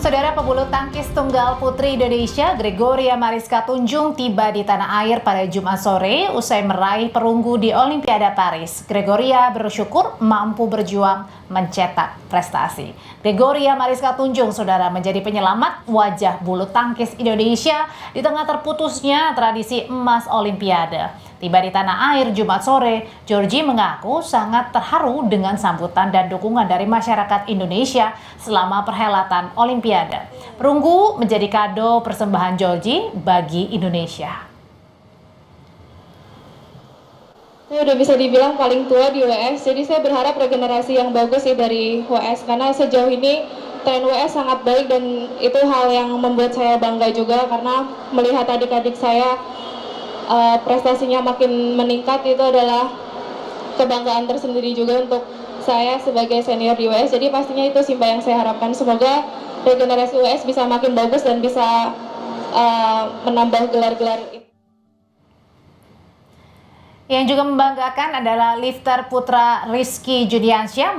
Saudara, pebulu tangkis tunggal putri Indonesia Gregoria Mariska Tunjung tiba di tanah air pada Jumat sore usai meraih perunggu di Olimpiade Paris. Gregoria bersyukur mampu berjuang mencetak prestasi. Gregoria Mariska Tunjung, saudara, menjadi penyelamat wajah bulu tangkis Indonesia di tengah terputusnya tradisi emas Olimpiade. Tiba di tanah air Jumat sore, Georgie mengaku sangat terharu dengan sambutan dan dukungan dari masyarakat Indonesia selama perhelatan Olimpiade. Perunggu menjadi kado persembahan Georgie bagi Indonesia. Saya udah bisa dibilang paling tua di WS, jadi saya berharap regenerasi yang bagus sih dari WS, karena sejauh ini tren WS sangat baik dan itu hal yang membuat saya bangga juga karena melihat adik-adik saya prestasinya makin meningkat. Itu adalah kebanggaan tersendiri juga untuk saya sebagai senior di WS, jadi pastinya itu sih yang saya harapkan. Semoga regenerasi WS bisa makin bagus dan bisa menambah gelar-gelar itu. Yang juga membanggakan adalah lifter putra Rizky Judiansyah